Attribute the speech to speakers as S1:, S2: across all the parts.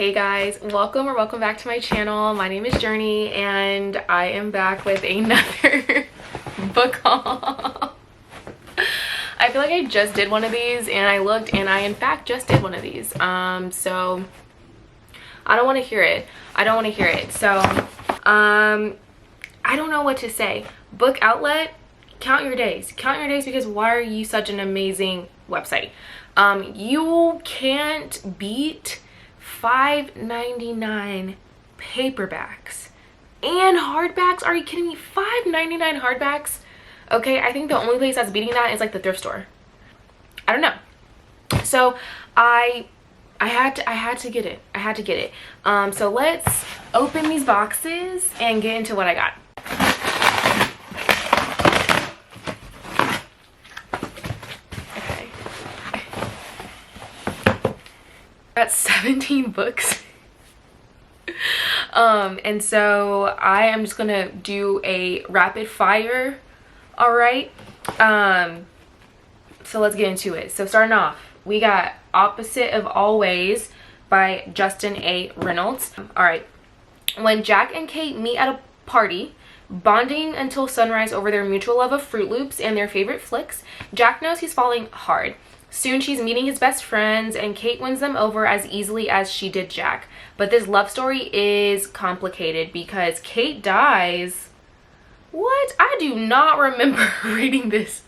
S1: Hey guys, welcome back to my channel. My name is Journey and I am back with another book haul. I feel like I just did one of these and I looked and I in fact just did one of these. So I don't want to hear it. So I don't know what to say. Book Outlet, count your days because why are you such an amazing website? You can't beat $5.99 paperbacks and hardbacks. Are you kidding me? $5.99 hardbacks. Okay, I think the only place that's beating that is like the thrift store. I don't know. So I had to get it. So let's open these boxes and get into what I got. Got 17 books. And so I am just gonna do a rapid fire. All right, so let's get into it. So starting off, we got Opposite of Always by Justin A. Reynolds. All right, when Jack and Kate meet at a party, bonding until sunrise over their mutual love of Fruit Loops and their favorite flicks, Jack knows he's falling hard. Soon she's meeting his best friends and Kate wins them over as easily as she did Jack. But this love story is complicated because Kate dies. What? I do not remember reading this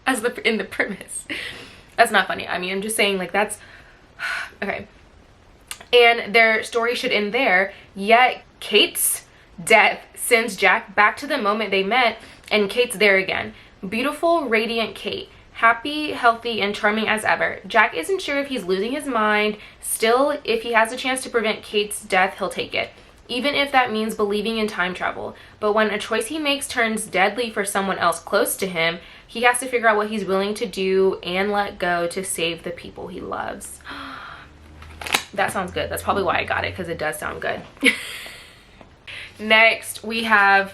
S1: as in the premise. That's not funny. I mean, I'm just saying like that's okay. And their story should end there, yet Kate's death sends Jack back to the moment they met and Kate's there again. Beautiful, radiant Kate. Happy, healthy, and charming as ever. Jack isn't sure if he's losing his mind. Still, if he has a chance to prevent Kate's death, he'll take it. Even if that means believing in time travel. But when a choice he makes turns deadly for someone else close to him, he has to figure out what he's willing to do and let go to save the people he loves. That sounds good. That's probably why I got it, because it does sound good. Next, we have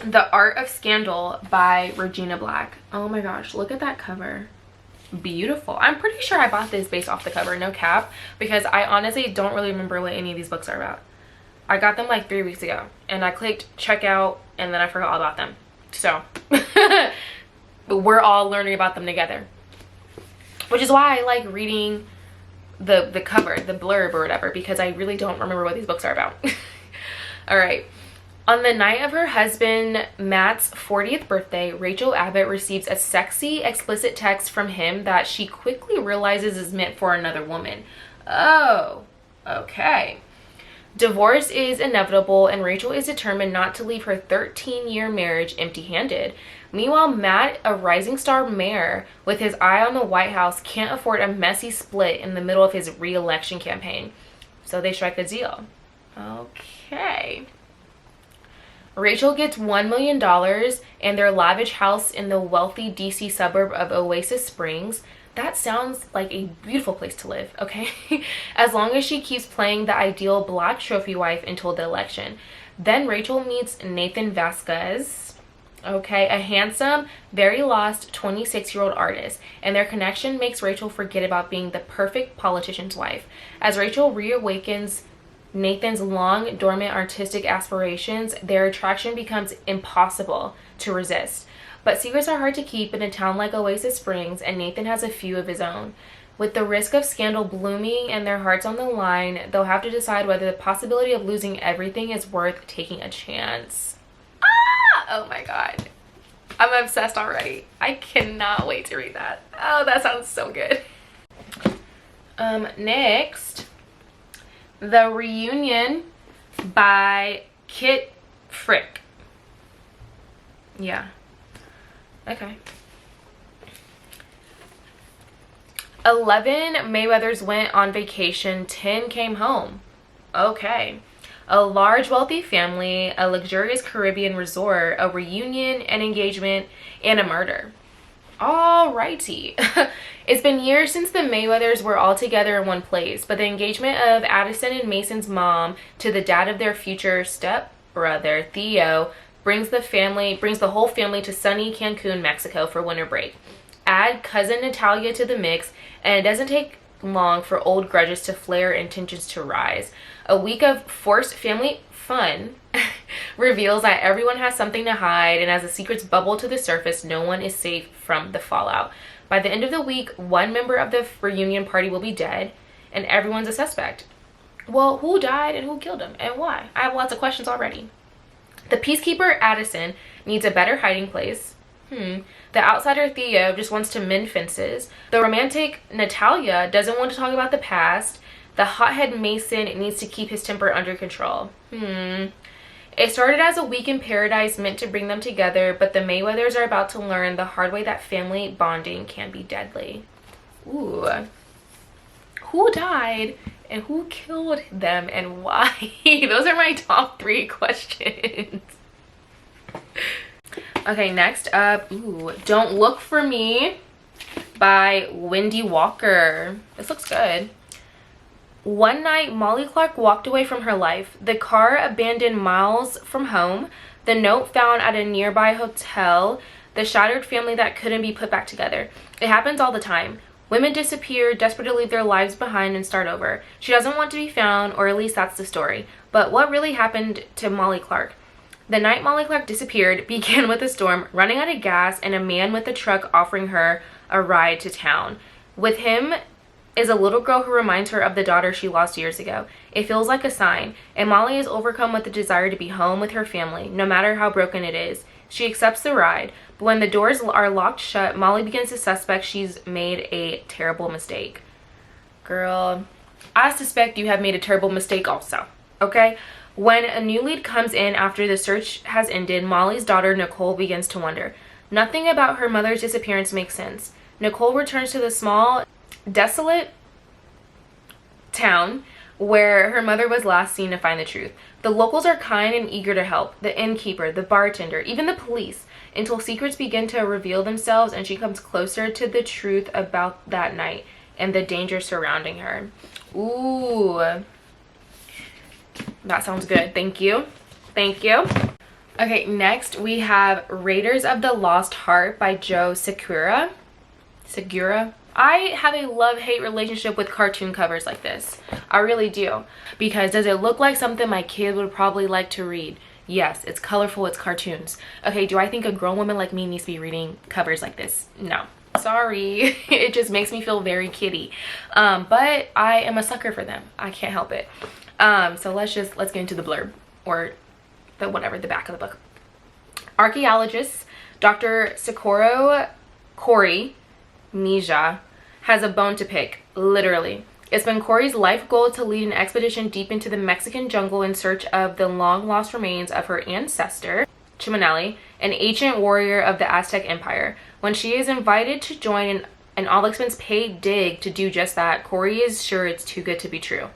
S1: The Art of Scandal by Regina Black. Oh my gosh, look at that cover. Beautiful. I'm pretty sure I bought this based off the cover, no cap, because I honestly don't really remember what any of these books are about. I got them like 3 weeks ago and I clicked checkout and then I forgot all about them. So but we're all learning about them together, which is why I like reading the cover, the blurb or whatever, because I really don't remember what these books are about. All right. On the night of her husband Matt's 40th birthday, Rachel Abbott receives a sexy, explicit text from him that she quickly realizes is meant for another woman. Oh, okay. Divorce is inevitable and Rachel is determined not to leave her 13-year marriage empty-handed. Meanwhile, Matt, a rising star mayor with his eye on the White House, can't afford a messy split in the middle of his re-election campaign. So they strike a deal. Okay. Rachel gets $1 million and their lavish house in the wealthy DC suburb of Oasis Springs. That sounds like a beautiful place to live, okay? As long as she keeps playing the ideal black trophy wife until the election. Then Rachel meets Nathan Vasquez, okay? A handsome, very lost 26-year-old artist. And their connection makes Rachel forget about being the perfect politician's wife. As Rachel reawakens Nathan's long dormant artistic aspirations, their attraction becomes impossible to resist. But secrets are hard to keep in a town like Oasis Springs, and Nathan has a few of his own. With the risk of scandal blooming and their hearts on the line, they'll have to decide whether the possibility of losing everything is worth taking a chance. Ah! Oh my god. I'm obsessed already. I cannot wait to read that. Oh, that sounds so good. Next, The Reunion by Kit Frick. Yeah. Okay. 11 Mayweathers went on vacation, 10 came home. Okay. A large wealthy family, a luxurious Caribbean resort, a reunion, an engagement, and a murder. Alrighty. It's been years since the Mayweathers were all together in one place, but the engagement of Addison and Mason's mom to the dad of their future stepbrother, Theo, brings the whole family to sunny Cancun, Mexico for winter break. Add cousin Natalia to the mix, and it doesn't take long for old grudges to flare and tensions to rise. A week of forced family fun reveals that everyone has something to hide, and as the secrets bubble to the surface, no one is safe from the fallout. By the end of the week, one member of the reunion party will be dead, and everyone's a suspect. Well, who died and who killed him and why? I have lots of questions already. The peacekeeper Addison needs a better hiding place. The outsider Theo just wants to mend fences. The romantic Natalia doesn't want to talk about the past. The hothead Mason needs to keep his temper under control. It started as a week in paradise meant to bring them together, but the Mayweathers are about to learn the hard way that family bonding can be deadly. Ooh. Who died and who killed them and why? Those are my top 3 questions. Okay, next up, Don't Look for Me by Wendy Walker. This looks good. One night, Molly Clark walked away from her life. The car abandoned miles from home. The note found at a nearby hotel. The shattered family that couldn't be put back together. It happens all the time. Women disappear, desperate to leave their lives behind and start over. She doesn't want to be found, or at least that's the story. But what really happened to Molly Clark? The night Molly Clark disappeared began with a storm, running out of gas, and a man with a truck offering her a ride to town. With him is a little girl who reminds her of the daughter she lost years ago. It feels like a sign, and Molly is overcome with the desire to be home with her family, no matter how broken it is. She accepts the ride, but when the doors are locked shut, Molly begins to suspect she's made a terrible mistake. Girl, I suspect you have made a terrible mistake also, okay? When a new lead comes in after the search has ended, Molly's daughter Nicole begins to wonder. Nothing about her mother's disappearance makes sense. Nicole returns to the small, desolate town where her mother was last seen to find the truth. The locals are kind and eager to help, the innkeeper, the bartender, even the police, until secrets begin to reveal themselves and she comes closer to the truth about that night and the danger surrounding her. Ooh, that sounds good. Thank you. Okay, next we have Raiders of the Lost Heart by Joe Segura. I have a love-hate relationship with cartoon covers like this. I really do. Because does it look like something my kid would probably like to read? Yes, it's colorful, it's cartoons. Okay, do I think a grown woman like me needs to be reading covers like this? No. Sorry. It just makes me feel very kiddie. But I am a sucker for them. I can't help it. So let's get into the blurb, or the back of the book. Archaeologist Dr. Socorro Corey Mejia has a bone to pick, literally. It's been Corey's life goal to lead an expedition deep into the Mexican jungle in search of the long-lost remains of her ancestor, Chimanali, an ancient warrior of the Aztec Empire. When she is invited to join an all-expense-paid dig to do just that, Corey is sure it's too good to be true.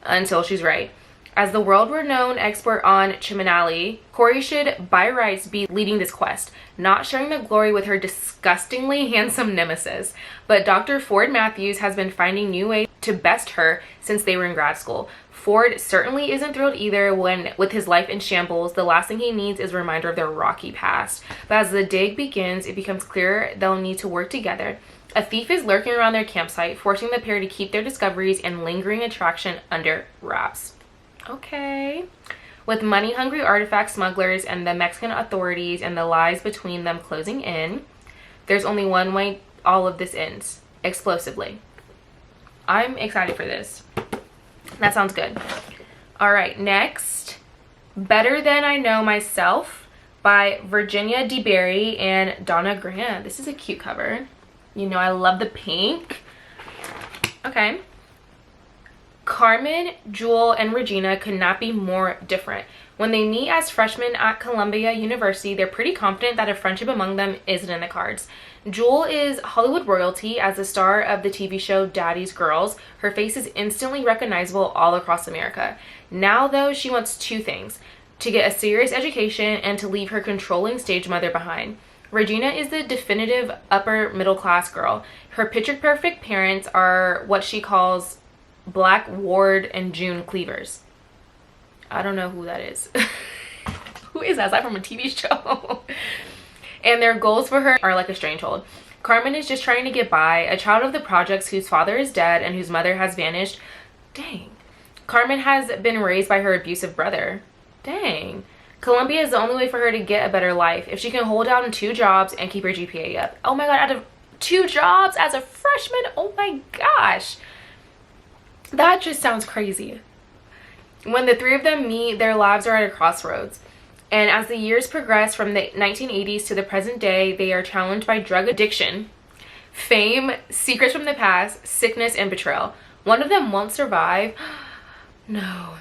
S1: Until she's right. As the world-renowned expert on Chimanali, Corey should by rights be leading this quest, not sharing the glory with her disgustingly handsome nemesis. But Dr. Ford Matthews has been finding new ways to best her since they were in grad school. Ford certainly isn't thrilled either when, with his life in shambles, the last thing he needs is a reminder of their rocky past. But as the dig begins, it becomes clear they'll need to work together. A thief is lurking around their campsite, forcing the pair to keep their discoveries and lingering attraction under wraps. Okay. With money-hungry artifact smugglers and the Mexican authorities and the lies between them closing in, there's only one way all of this ends. Explosively. I'm excited for this. That sounds good. Alright, next. Better Than I Know Myself by Virginia DeBerry and Donna Grant. This is a cute cover. You know I love the pink. Okay. Carmen, Jewel, and Regina could not be more different. When they meet as freshmen at Columbia University, they're pretty confident that a friendship among them isn't in the cards. Jewel is Hollywood royalty as the star of the TV show Daddy's Girls. Her face is instantly recognizable all across America. Now, though, she wants two things: to get a serious education and to leave her controlling stage mother behind. Regina is the definitive upper middle class girl. Her picture-perfect parents are what she calls Black Ward and June Cleavers. I don't know who that is. Who is that? Is that from a TV show? And their goals for her are like a strange hold. Carmen is just trying to get by, a child of the projects whose father is dead and whose mother has vanished. Dang. Carmen has been raised by her abusive brother. Dang. Columbia is the only way for her to get a better life. If she can hold down 2 jobs and keep her GPA up. Oh my god, out of 2 jobs as a freshman? Oh my gosh. That just sounds crazy. When the 3 of them meet, their lives are at a crossroads. And as the years progress from the 1980s to the present day, they are challenged by drug addiction, fame, secrets from the past, sickness, and betrayal. One of them won't survive. No.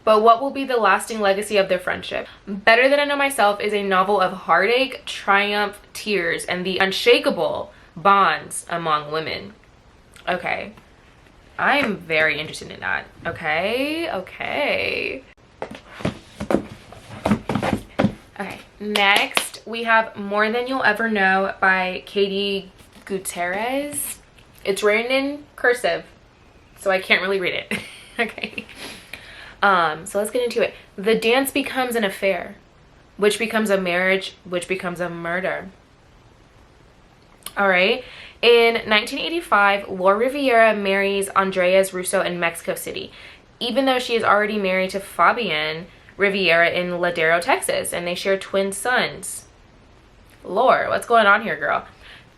S1: But what will be the lasting legacy of their friendship? Better Than I Know Myself is a novel of heartache, triumph, tears, and the unshakable bonds among women. Okay. I'm very interested in that. Okay. Okay, next we have More Than You'll Ever Know by Katie Gutierrez. It's written in cursive, so I can't really read it. Okay. So let's get into it. The dance becomes an affair, which becomes a marriage, which becomes a murder. All right. In 1985, Laura Riviera marries Andres Russo in Mexico City, even though she is already married to Fabian Riviera in Ladero, Texas, and they share twin sons. Laura, what's going on here, girl?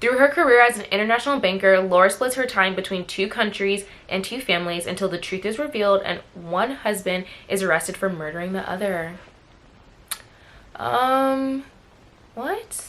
S1: Through her career as an international banker, Laura splits her time between 2 countries and 2 families until the truth is revealed and one husband is arrested for murdering the other. What?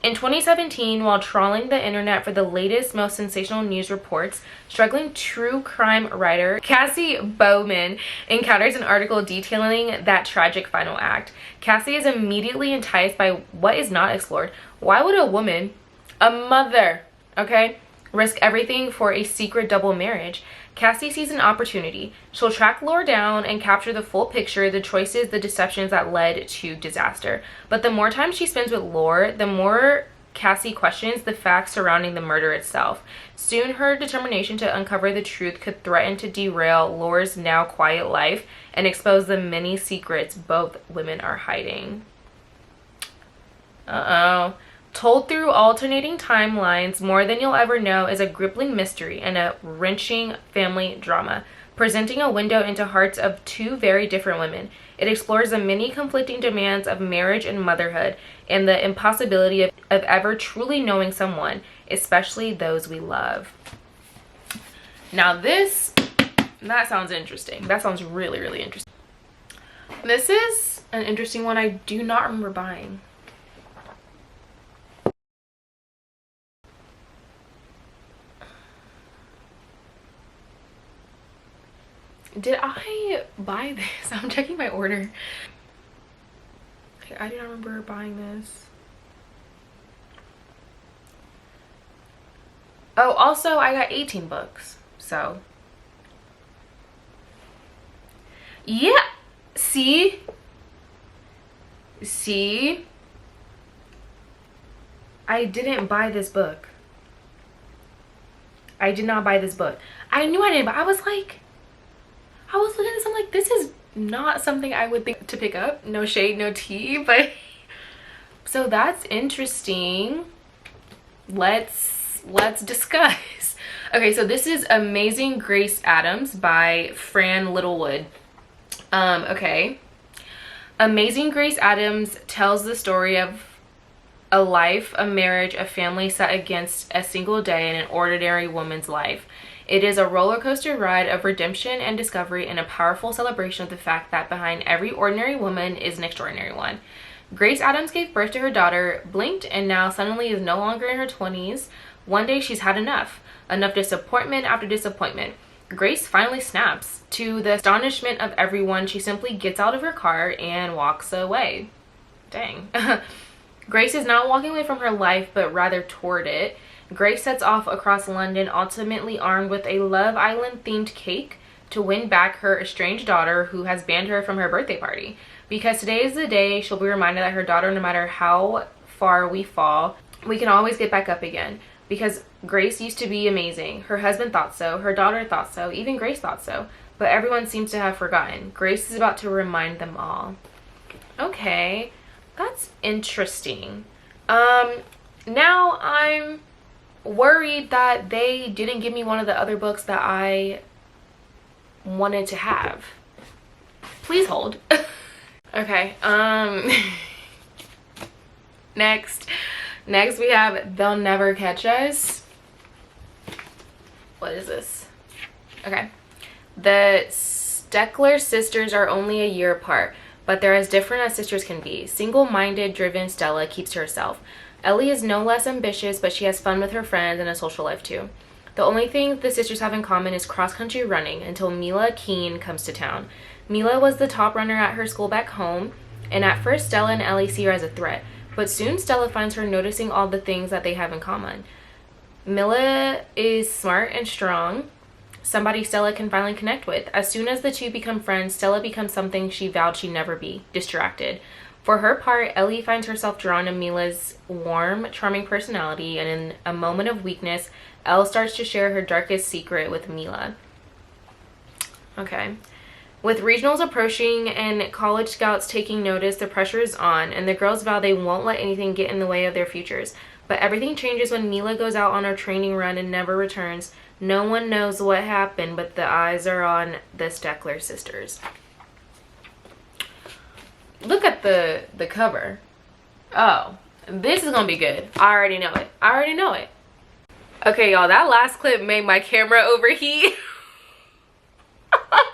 S1: In 2017, while trawling the internet for the latest, most sensational news reports, struggling true crime writer Cassie Bowman encounters an article detailing that tragic final act. Cassie is immediately enticed by what is not explored. Why would a woman, a mother, okay, risk everything for a secret double marriage? Cassie sees an opportunity. She'll track Laura down and capture the full picture, the choices, the deceptions that led to disaster. But the more time she spends with Laura, the more Cassie questions the facts surrounding the murder itself. Soon, her determination to uncover the truth could threaten to derail Laura's now quiet life and expose the many secrets both women are hiding. Told through alternating timelines, More Than You'll Ever Know is a gripping mystery and a wrenching family drama, presenting a window into hearts of 2 very different women. It explores the many conflicting demands of marriage and motherhood and the impossibility of ever truly knowing someone, especially those we love. Now that sounds interesting. That sounds really, really interesting. This is an interesting one I do not remember buying. Did I buy this? I'm checking my order. Okay, I do not remember buying this. Oh, also I got 18 books, so. Yeah, see? I didn't buy this book. I did not buy this book. I knew I didn't, but I was looking at this, I'm like, this is not something I would think to pick up. No shade, no tea, but so that's interesting. Let's discuss. Okay, so this is Amazing Grace Adams by Fran Littlewood. Okay. Amazing Grace Adams tells the story of a life, a marriage, a family set against a single day in an ordinary woman's life. It is a roller coaster ride of redemption and discovery and a powerful celebration of the fact that behind every ordinary woman is an extraordinary one. Grace Adams gave birth to her daughter, blinked, and now suddenly is no longer in her 20s. One day she's had enough disappointment after disappointment. Grace finally snaps. To the astonishment of everyone, she simply gets out of her car and walks away. Dang. Grace is not walking away from her life, but rather toward it. Grace sets off across London, ultimately armed with a Love Island themed cake to win back her estranged daughter who has banned her from her birthday party. Because today is the day she'll be reminded that her daughter, no matter how far we fall, we can always get back up again. Because Grace used to be amazing. Her husband thought so, her daughter thought so, even Grace thought so. But everyone seems to have forgotten. Grace is about to remind them all. Okay, that's interesting. Now I'm worried that they didn't give me one of the other books that I wanted to have. Please hold. Okay, next we have They'll Never Catch Us. What is this? Okay. The Steckler sisters are only a year apart, but they're as different as sisters can be. Single-minded, driven Stella keeps to herself. Ellie is no less ambitious, but she has fun with her friends and a social life too. The only thing the sisters have in common is cross-country running until Mila Keene comes to town. Mila was the top runner at her school back home, and at first Stella and Ellie see her as a threat, but soon Stella finds her noticing all the things that they have in common. Mila is smart and strong, somebody Stella can finally connect with. As soon as the two become friends, Stella becomes something she vowed she'd never be, distracted. For her part, Ellie finds herself drawn to Mila's warm, charming personality, and in a moment of weakness, Elle starts to share her darkest secret with Mila. Okay. With regionals approaching and college scouts taking notice, the pressure is on, and the girls vow they won't let anything get in the way of their futures. But everything changes when Mila goes out on her training run and never returns. No one knows what happened, but the eyes are on the Steckler sisters. Look at the cover. Oh, this is gonna be good. I already know it. I already know it. Okay, y'all, that last clip made my camera overheat.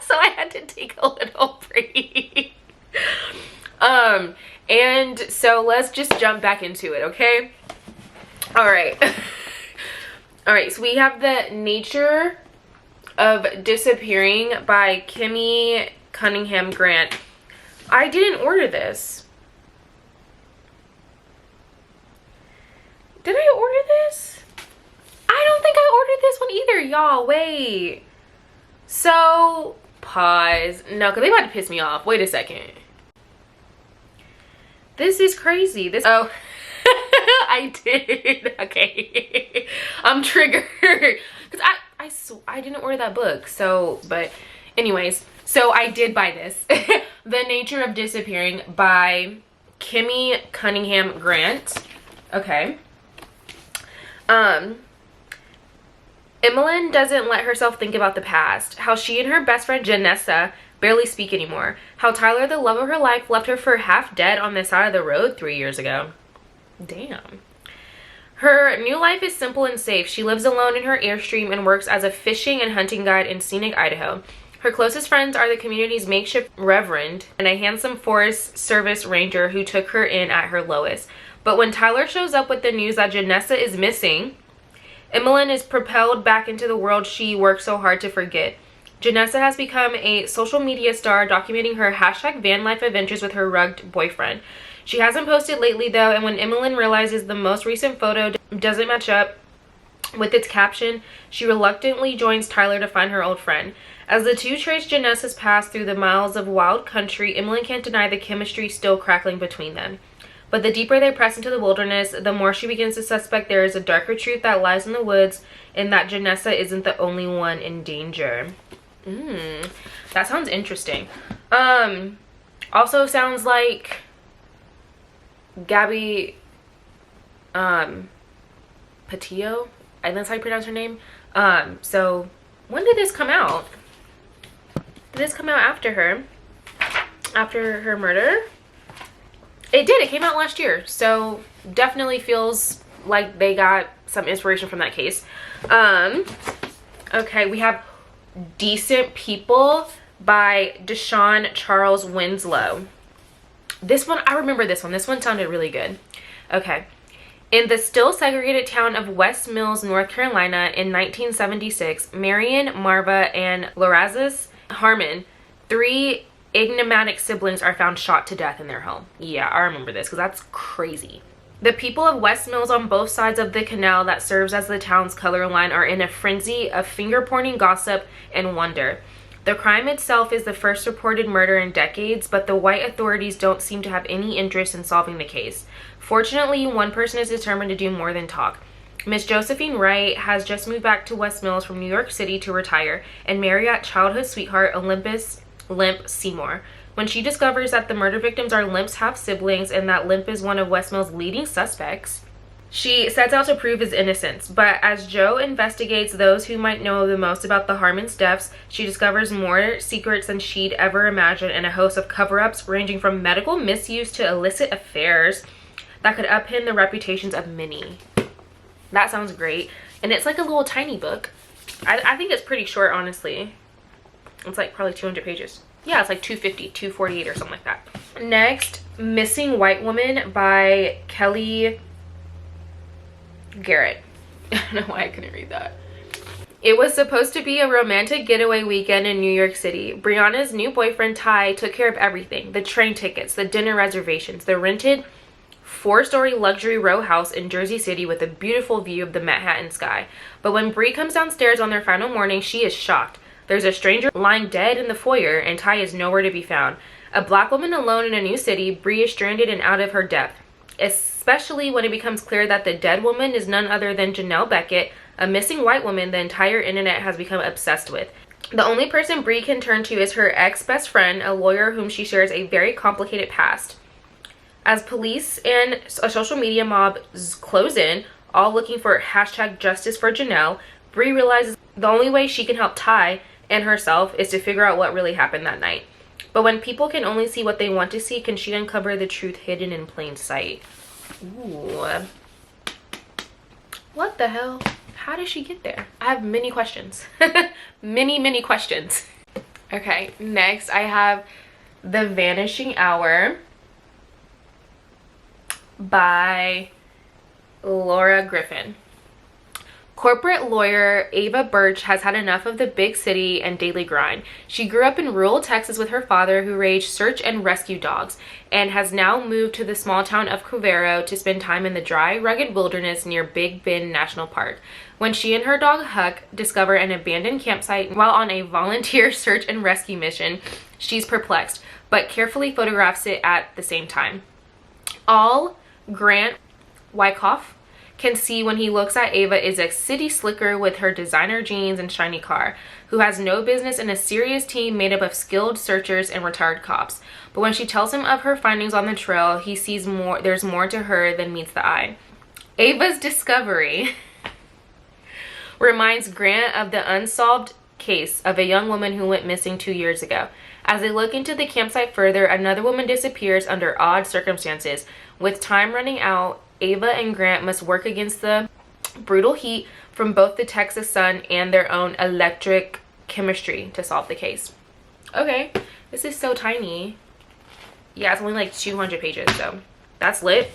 S1: So I had to take a little break. And so let's just jump back into it, okay? All right. All right, so we have The Nature of Disappearing by Kimmy Cunningham Grant. I didn't order this. Did I order this? I don't think I ordered this one either, y'all. Wait. So, pause. No, because they about to piss me off. Wait a second. This is crazy. Oh, I did. Okay. I'm triggered. Because I didn't order that book. So, but anyways. So, I did buy this. The Nature of Disappearing by Kimmy Cunningham Grant. Okay. Emmeline doesn't let herself think about the past. How she and her best friend Janessa barely speak anymore. How Tyler, the love of her life, left her for half dead on the side of the road 3 years ago. Damn. Her new life is simple and safe. She lives alone in her Airstream and works as a fishing and hunting guide in scenic Idaho. Her closest friends are the community's makeshift reverend and a handsome Forest Service ranger who took her in at her lowest. But when Tyler shows up with the news that Janessa is missing, Emmeline is propelled back into the world she worked so hard to forget. Janessa has become a social media star, documenting her #van life adventures with her rugged boyfriend. She hasn't posted lately though, and when Emmeline realizes the most recent photo doesn't match up with its caption, she reluctantly joins Tyler to find her old friend. As the two trace Janessa's past through the miles of wild country, Emmeline can't deny the chemistry still crackling between them. But the deeper they press into the wilderness, the more she begins to suspect there is a darker truth that lies in the woods, and that Janessa isn't the only one in danger. That sounds interesting. Also sounds like Gabby Patillo. I think that's how you pronounce her name. So when did this come out? Did this come out after her? After her murder? It did. It came out last year. So definitely feels like they got some inspiration from that case. Okay, we have Decent People by Deshawn Charles Winslow. This one, I remember this one. This one sounded really good. Okay. In the still segregated town of West Mills, North Carolina in 1976, Marion, Marva, and Lorazis Harmon, 3 enigmatic siblings, are found shot to death in their home. Yeah, I remember this because that's crazy. The people of West Mills on both sides of the canal that serves as the town's color line are in a frenzy of finger-pointing gossip and wonder. The crime itself is the first reported murder in decades, but the white authorities don't seem to have any interest in solving the case. Fortunately, one person is determined to do more than talk. Miss Josephine Wright has just moved back to West Mills from New York City to retire and marry at childhood sweetheart Olympus Limp Seymour. When she discovers that the murder victims are Limp's half-siblings and that Limp is one of West Mills' leading suspects, She sets out to prove his innocence, but as Jo investigates those who might know the most about the Harmons deaths, she discovers more secrets than she'd ever imagined and a host of cover-ups ranging from medical misuse to illicit affairs that could upend the reputations of many. That sounds great. And it's like a little tiny book. I think it's pretty short, honestly. It's like probably 200 pages. Yeah, it's like 250, 248 or something like that. Next, Missing White Woman by Kelly Garrett. I don't know why I couldn't read that. It was supposed to be a romantic getaway weekend in New York City. Brianna's new boyfriend, Ty, took care of everything. The train tickets, the dinner reservations, the rented 4-story luxury row house in Jersey City with a beautiful view of the Manhattan sky. But when Bree comes downstairs on their final morning, she is shocked. There's a stranger lying dead in the foyer, and Ty is nowhere to be found. A black woman alone in a new city, Bree is stranded and out of her depth. Especially when it becomes clear that the dead woman is none other than Janelle Beckett, a missing white woman the entire internet has become obsessed with. The only person Bree can turn to is her ex-best friend, a lawyer whom she shares a very complicated past. As police and a social media mob close in, all looking for hashtag justice for Janelle, Bree realizes the only way she can help Ty and herself is to figure out what really happened that night. But when people can only see what they want to see, can she uncover the truth hidden in plain sight? Ooh. What the hell? How did she get there? I have many questions. many questions. Okay, next I have The Vanishing Hour by Laura Griffin. Corporate lawyer Ava Birch has had enough of the big city and daily grind. She grew up in rural Texas with her father, who raised search and rescue dogs, and has now moved to the small town of Cuvero to spend time in the dry, rugged wilderness near Big Bend National Park. When she and her dog Huck discover an abandoned campsite while on a volunteer search and rescue mission, she's perplexed, but carefully photographs it at the same time. All Grant Wyckoff can see when he looks at Ava is a city slicker with her designer jeans and shiny car, who has no business in a serious team made up of skilled searchers and retired cops. But when she tells him of her findings on the trail, he sees there's more to her than meets the eye. Ava's discovery reminds Grant of the unsolved case of a young woman who went missing 2 years ago. As they look into the campsite further, another woman disappears under odd circumstances. With time running out, Ava and Grant must work against the brutal heat from both the Texas sun and their own electric chemistry to solve the case. Okay, this is so tiny. Yeah, it's only like 200 pages, so that's lit.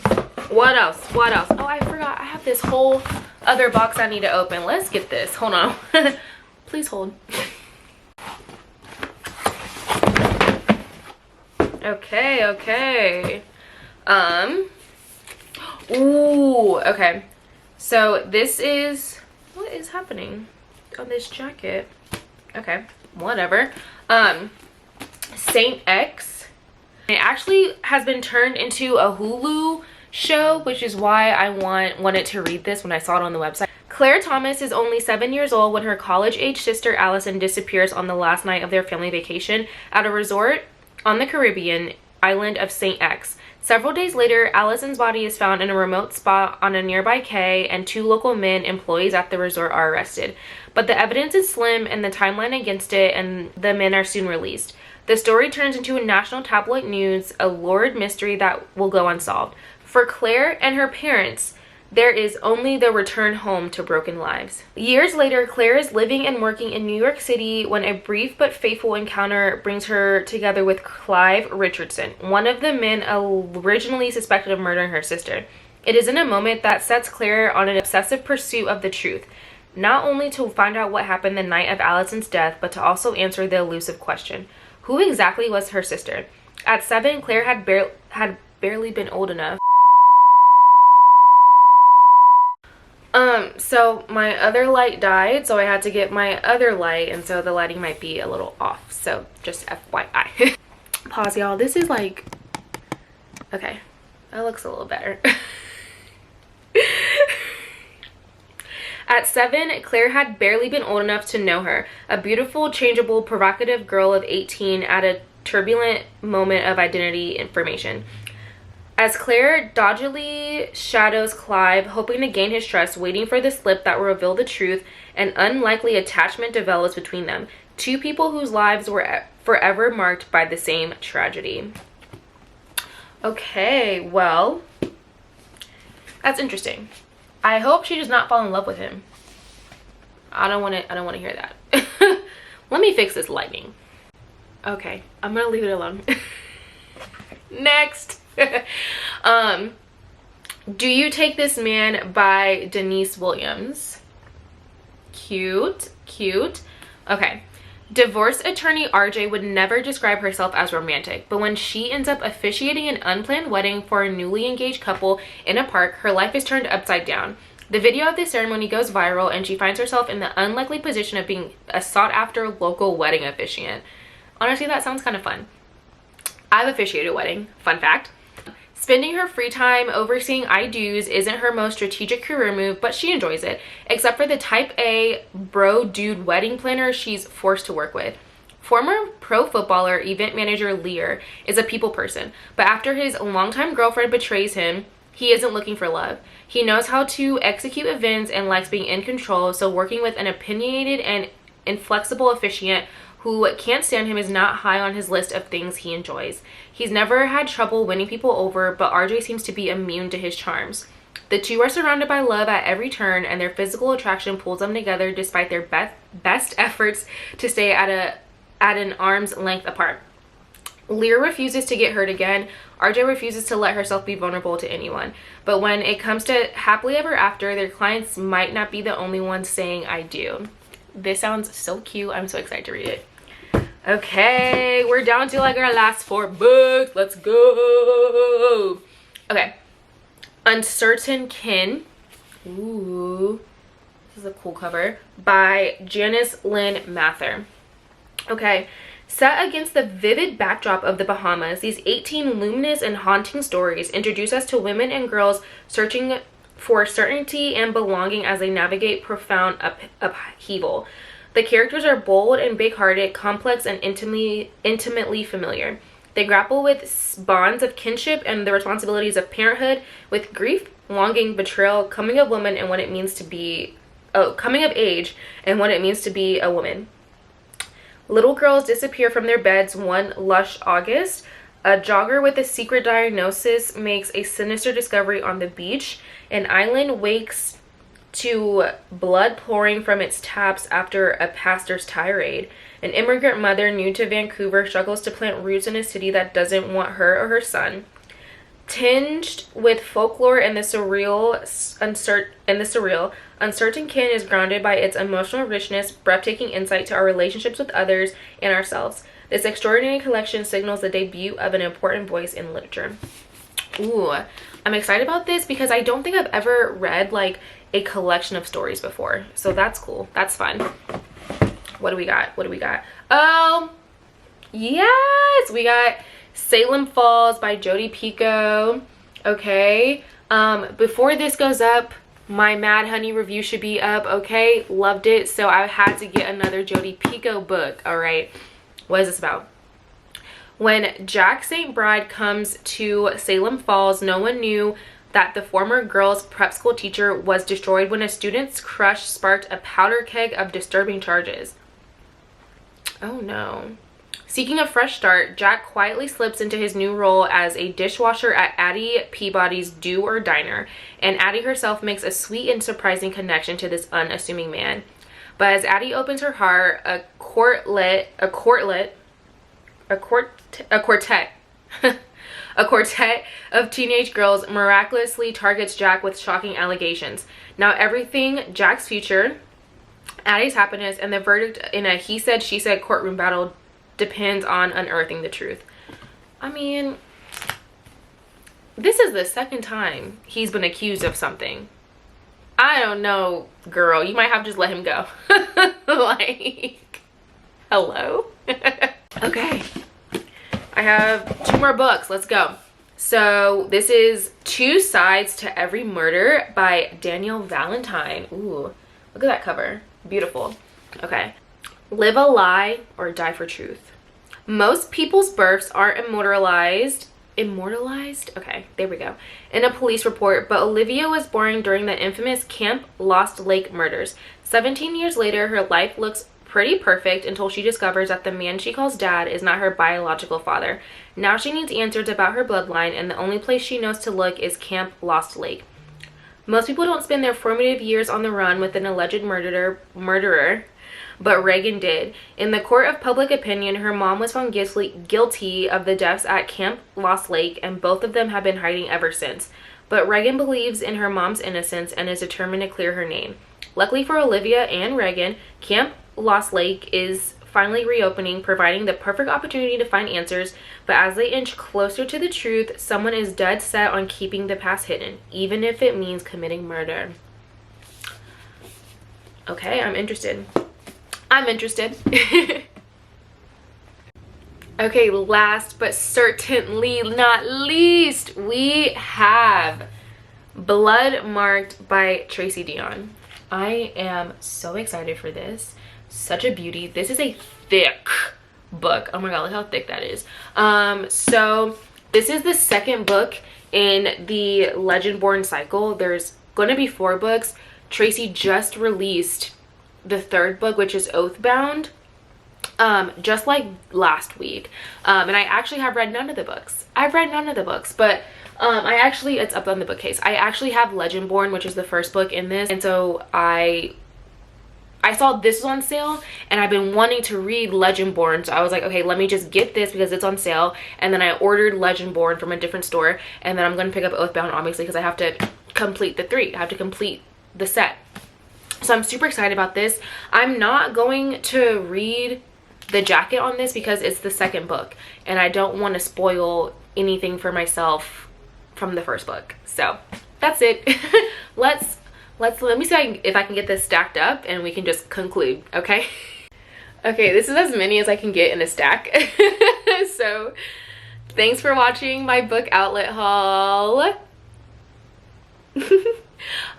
S1: What else? What else? Oh, I forgot. I have this whole other box I need to open. Let's get this. Hold on. Please hold. Okay. Ooh, okay. So this is, what is happening on this jacket? Okay, whatever. Saint X. It actually has been turned into a Hulu show, which is why I wanted to read this when I saw it on the website. Claire Thomas is only 7 years old when her college-age sister Allison disappears on the last night of their family vacation at a resort on the Caribbean island of Saint X. Several days later, Allison's body is found in a remote spot on a nearby quay, and 2 local men, employees at the resort, are arrested. But the evidence is slim and the timeline against it, and the men are soon released. The story turns into a national tabloid news, a lurid mystery that will go unsolved. For Claire and her parents, there is only the return home to broken lives. Years later, Claire is living and working in New York City when a brief but faithful encounter brings her together with Clive Richardson, one of the men originally suspected of murdering her sister. It is in a moment that sets Claire on an obsessive pursuit of the truth, not only to find out what happened the night of Allison's death, but to also answer the elusive question: who exactly was her sister? At 7, Claire had barely been old enough. So my other light died, so I had to get my other light, and so the lighting might be a little off, so just FYI. Pause, y'all. This is like, okay, that looks a little better. At 7, Claire had barely been old enough to know her, a beautiful, changeable, provocative girl of 18 at a turbulent moment of identity information. As Claire doggedly shadows Clive, hoping to gain his trust, waiting for the slip that will reveal the truth, an unlikely attachment develops between them. Two people whose lives were forever marked by the same tragedy. Okay, well, that's interesting. I hope she does not fall in love with him. I don't want to hear that. Let me fix this lighting. Okay, I'm gonna leave it alone. Next. Do You Take This Man by Denise Williams. Cute, cute. Okay. Divorce attorney RJ would never describe herself as romantic, but when she ends up officiating an unplanned wedding for a newly engaged couple in a park, her life is turned upside down. The video of the ceremony goes viral, and she finds herself in the unlikely position of being a sought-after local wedding officiant. Honestly, that sounds kind of fun. I've officiated a wedding. Fun fact. Spending her free time overseeing I-dos isn't her most strategic career move, but she enjoys it, except for the type A bro dude wedding planner she's forced to work with. Former pro footballer, event manager Lear is a people person, but after his longtime girlfriend betrays him, he isn't looking for love. He knows how to execute events and likes being in control, so working with an opinionated and inflexible officiant who can't stand him is not high on his list of things he enjoys. He's never had trouble winning people over, but RJ seems to be immune to his charms. The two are surrounded by love at every turn, and their physical attraction pulls them together despite their best efforts to stay at an arm's length apart. Lear refuses to get hurt again. RJ refuses to let herself be vulnerable to anyone. But when it comes to happily ever after, their clients might not be the only ones saying I do. This sounds so cute. I'm so excited to read it. Okay, we're down to like our last 4 books. Let's go. Okay. Uncertain Kin. Ooh. This is a cool cover. By Janice Lynn Mather. Okay. Set against the vivid backdrop of the Bahamas, these 18 luminous and haunting stories introduce us to women and girls searching for certainty and belonging as they navigate profound upheaval. The characters are bold and big-hearted, complex, and intimately familiar. They grapple with bonds of kinship and the responsibilities of parenthood, with grief, longing, betrayal, coming of age, and what it means to be a woman. Little girls disappear from their beds one lush August. A jogger with a secret diagnosis makes a sinister discovery on the beach. An island wakes to blood pouring from its taps after a pastor's tirade. An immigrant mother new to Vancouver struggles to plant roots in a city that doesn't want her or her son. Tinged with folklore and the surreal, Uncertain Kin is grounded by its emotional richness, breathtaking insight to our relationships with others and ourselves. This extraordinary collection signals the debut of an important voice in literature. Ooh, I'm excited about this because I don't think I've ever read like a collection of stories before. So that's cool. That's fun. What do we got? What do we got? Oh, yes! We got Salem Falls by Jodi Picoult. Okay. Before this goes up, my Mad Honey review should be up. Okay. Loved it. So I had to get another Jodi Picoult book. All right. What is this about? When Jack St. Bride comes to Salem Falls, no one knew that the former girls' prep school teacher was destroyed when a student's crush sparked a powder keg of disturbing charges. Oh no. Seeking a fresh start, Jack quietly slips into his new role as a dishwasher at Addie Peabody's Do or Diner, and Addie herself makes a sweet and surprising connection to this unassuming man. But as Addie opens her heart, a quartet of teenage girls miraculously targets Jack with shocking allegations. Now everything, Jack's future, Addie's happiness, and the verdict in a he said, she said courtroom battle depends on unearthing the truth. I mean, this is the second time he's been accused of something. I don't know, girl. You might have to just let him go. Like, hello? Okay. I have 2 more books. Let's go. So this is Two Sides to Every Murder by Danielle Valentine. Ooh, look at that cover. Beautiful. Okay. Live a lie or die for truth. Most people's births are immortalized immortalized, okay, there we go, in a police report, but Olivia was born during the infamous Camp Lost Lake murders. 17 years later, her life looks pretty perfect until she discovers that the man she calls dad is not her biological father. Now she needs answers about her bloodline, and the only place she knows to look is Camp Lost Lake. Most people don't spend their formative years on the run with an alleged murderer, but Regan did. In the court of public opinion, her mom was found guilty of the deaths at Camp Lost Lake, and both of them have been hiding ever since. But Regan believes in her mom's innocence and is determined to clear her name. Luckily for Olivia and Regan, Camp Lost Lake is finally reopening, providing the perfect opportunity to find answers, but as they inch closer to the truth, someone is dead set on keeping the past hidden, even if it means committing murder. Okay, I'm interested. Okay, last but certainly not least, we have Blood Marked by Tracy Deonn. I am so excited for this. Such a beauty. This is a thick book. Oh my god, look how thick that is. So this is the second book in the Legendborn cycle. There's going to be 4 books. Tracy just released the 3rd book, which is Oathbound, just like last week. And I actually have read none of the books. I've read none of the books, but it's up on the bookcase. I actually have Legendborn, which is the first book in this, and so I saw this was on sale, and I've been wanting to read Legendborn, so I was like, okay, let me just get this because it's on sale. And then I ordered Legendborn from a different store, and then I'm going to pick up Oathbound, obviously, because I have to complete the 3. I have to complete the set. So I'm super excited about this. I'm not going to read the jacket on this because it's the 2nd book, and I don't want to spoil anything for myself from the 1st book. So that's it. Let me see if I can get this stacked up and we can just conclude, okay? Okay, this is as many as I can get in a stack. So thanks for watching my book outlet haul.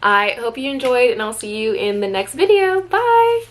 S1: I hope you enjoyed, and I'll see you in the next video. Bye.